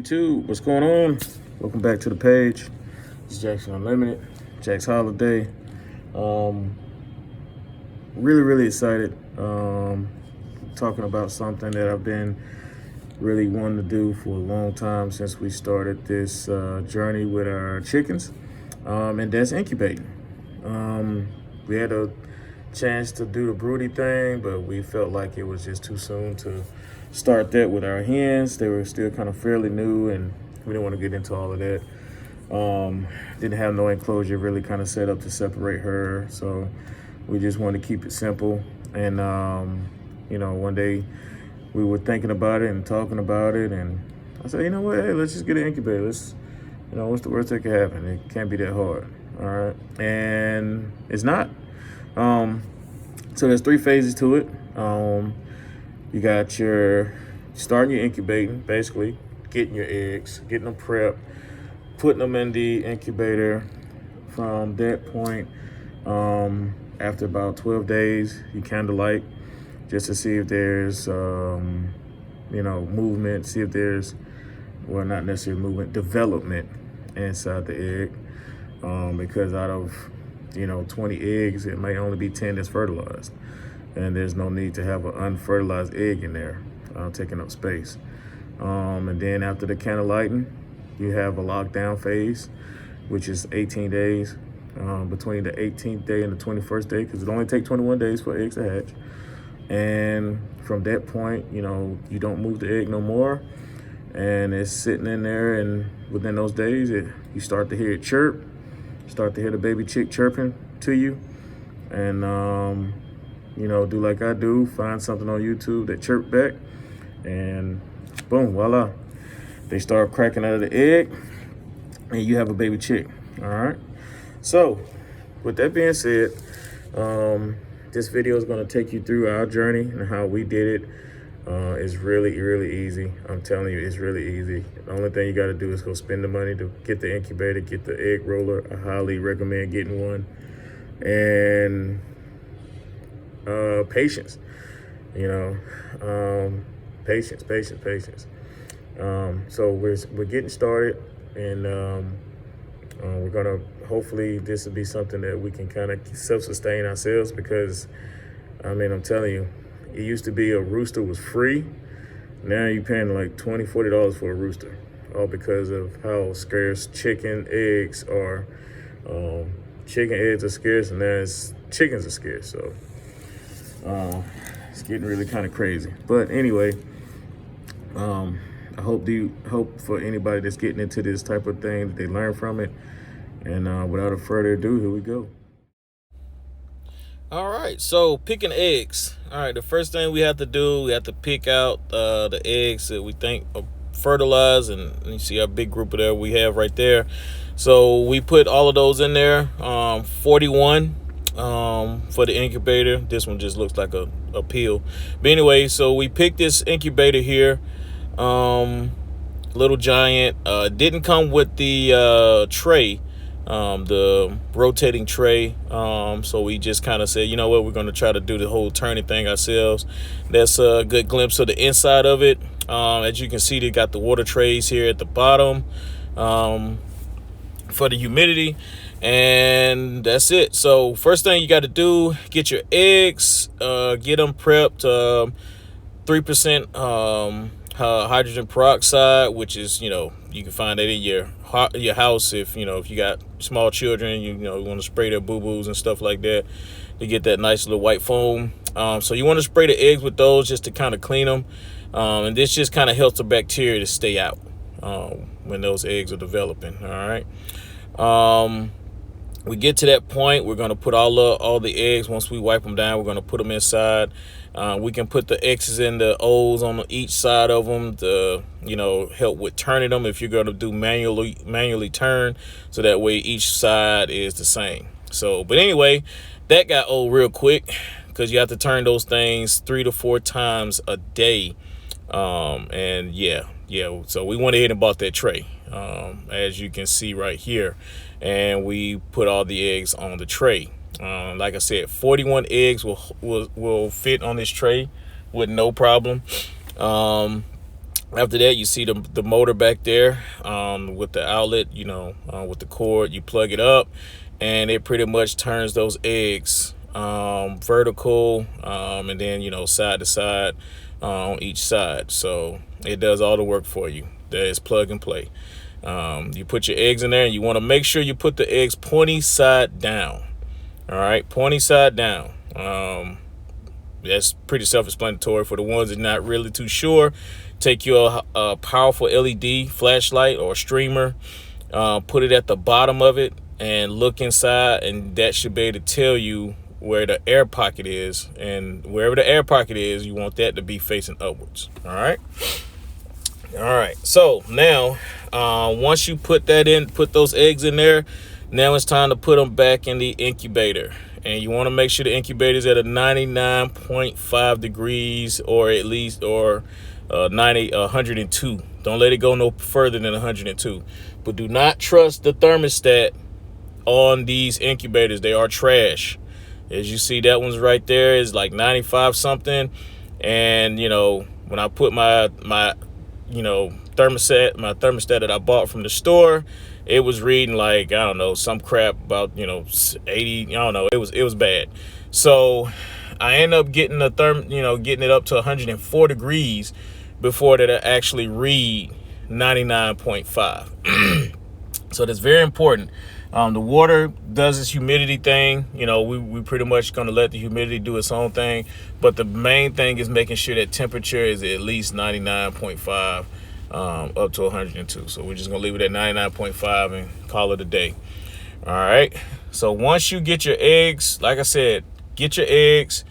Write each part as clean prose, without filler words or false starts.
YouTube, what's going on? Welcome back to the page. It's Jackson Unlimited, Jack's Holiday. Really excited. Talking about something that I've been really wanting to do for a long time since we started this journey with our chickens, and that's incubating. We had a chance to do the broody thing, but we felt like it was just too soon to start that with our hens. They were still kind of fairly new, and we didn't want to get into all of that. Didn't have no enclosure really kind of set up to separate her, so we just wanted to keep it simple. And one day we were thinking about it and talking about it, and I said, you know what, hey, let's just get an incubator. Let's, what's the worst that could happen? It can't be that hard, all right? And it's not. So there's 3 phases to it. You got your starting your incubating, basically getting your eggs, getting them prepped, putting them in the incubator. From that point, after about 12 days, you candlelight just to see if there's, movement, see if there's, well, not necessarily movement, development inside the egg. Because out of 20 eggs, it may only be 10 that's fertilized. And there's no need to have an unfertilized egg in there, taking up space. And then after the candlelighting, you have a lockdown phase, which is 18 days, between the 18th day and the 21st day, because it only takes 21 days for eggs to hatch. And from that point, you don't move the egg no more, and it's sitting in there, and within those days, you start to hear it chirp, start to hear the baby chick chirping to you, and do like I do, find something on YouTube that chirp back, and boom, voila. They start cracking out of the egg, and you have a baby chick, all right? So, with that being said, this video is gonna take you through our journey and how we did it. It's really easy. I'm telling you, it's really easy. The only thing you gotta do is go spend the money to get the incubator, get the egg roller. I highly recommend getting one. And patience, patience. So we're getting started, and we're gonna, hopefully this will be something that we can kind of self-sustain ourselves, because I'm telling you, it used to be a rooster was free. Now you're paying like $20, $40 for a rooster, all because of how scarce chicken eggs are. Chicken eggs are scarce, and now chickens are scarce. So it's getting really kind of crazy. But anyway, I hope for anybody that's getting into this type of thing that they learn from it. And without further ado, here we go. All right, so picking eggs. All right, the first thing we have to do, we have to pick out the eggs that we think are fertilized, and you see our big group of there we have right there. So we put all of those in there, 41 for the incubator. This one just looks like a peel. But anyway, so we picked this incubator here, Little Giant. Didn't come with the tray, the rotating tray. So we just kind of said, you know what, we're going to try to do the whole turning thing ourselves. That's a good glimpse of the inside of it. As you can see, they got the water trays here at the bottom for the humidity, and that's it. So first thing you got to do, get your eggs, get them prepped, 3% hydrogen peroxide, which is, you can find that in your house if you got small children, you want to spray their boo-boos and stuff like that to get that nice little white foam. So you want to spray the eggs with those just to kind of clean them, and this just kind of helps the bacteria to stay out when those eggs are developing. All right, we get to that point, we're going to put all the eggs. Once we wipe them down, we're going to put them inside. We can put the X's and the O's on each side of them to, help with turning them if you're going to do manually turn, so that way each side is the same. So, but anyway, that got old real quick, because you have to turn those things 3 to 4 times a day. And yeah, so we went ahead and bought that tray, as you can see right here, and we put all the eggs on the tray. Like I said, 41 eggs will fit on this tray with no problem. After that, you see the motor back there with the outlet, with the cord. You plug it up, and it pretty much turns those eggs vertical, and then, side to side on each side. So it does all the work for you. That is plug and play. You put your eggs in there, and you want to make sure you put the eggs pointy side down. All right, pointy side down. That's pretty self-explanatory. For the ones that are not really too sure, take your powerful LED flashlight or streamer, put it at the bottom of it, and look inside, and that should be able to tell you where the air pocket is. And wherever the air pocket is, you want that to be facing upwards. All right. So now, once you put those eggs in there, now it's time to put them back in the incubator. And you want to make sure the incubator is at a 99.5 degrees, or at least, 102. Don't let it go no further than 102. But do not trust the thermostat on these incubators. They are trash. As you see, that one's right there is like 95 something. And when I put my thermostat that I bought from the store, it was reading like, I don't know, some crap about 80. I don't know. It was bad. So I ended up getting getting it up to 104 degrees before that I actually read 99.5. So that's very important. The water does its humidity thing. We pretty much going to let the humidity do its own thing. But the main thing is making sure that temperature is at least 99.5 up to 102. So we're just going to leave it at 99.5 and call it a day. All right. So once you get your eggs, like I said, get your eggs,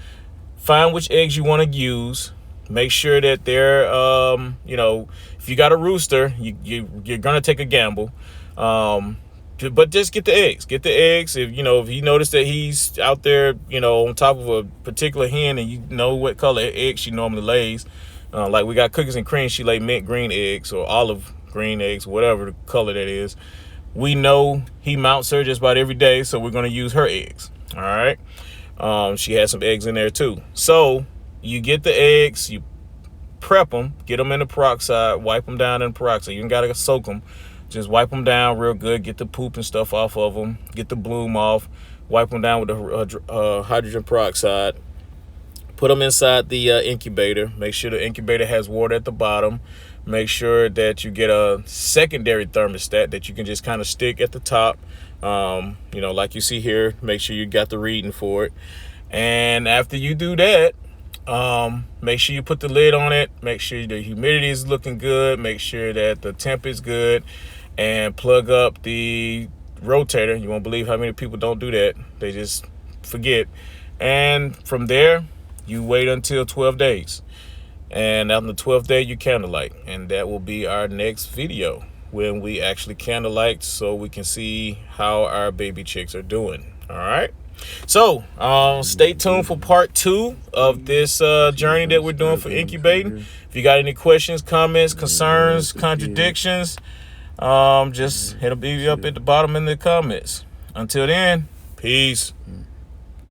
find which eggs you want to use. Make sure that they're, if you got a rooster, you're going to take a gamble. But just get the eggs. Get the eggs. If you notice that he's out there, on top of a particular hen, and you know what color egg she normally lays. Like we got Cookies and Cream, she lay mint green eggs or olive green eggs, whatever the color that is. We know he mounts her just about every day, so we're going to use her eggs. All right. She has some eggs in there too. So you get the eggs, you prep them, get them in the peroxide, wipe them down in the peroxide. You ain't got to soak them. Just wipe them down real good, get the poop and stuff off of them, get the bloom off, wipe them down with the hydrogen peroxide, put them inside the incubator. Make sure the incubator has water at the bottom. Make sure that you get a secondary thermostat that you can just kind of stick at the top. Like you see here, make sure you got the reading for it. And after you do that, make sure you put the lid on it. Make sure the humidity is looking good. Make sure that the temp is good. And plug up the rotator. You won't believe how many people don't do that. They just forget. And from there, you wait until 12 days. And on the 12th day, you candlelight. And that will be our next video when we actually candlelight, so we can see how our baby chicks are doing. All right. So stay tuned for part 2 of this journey that we're doing for incubating. If you got any questions, comments, concerns, contradictions, just hit a up at the bottom in the comments. Until then, peace.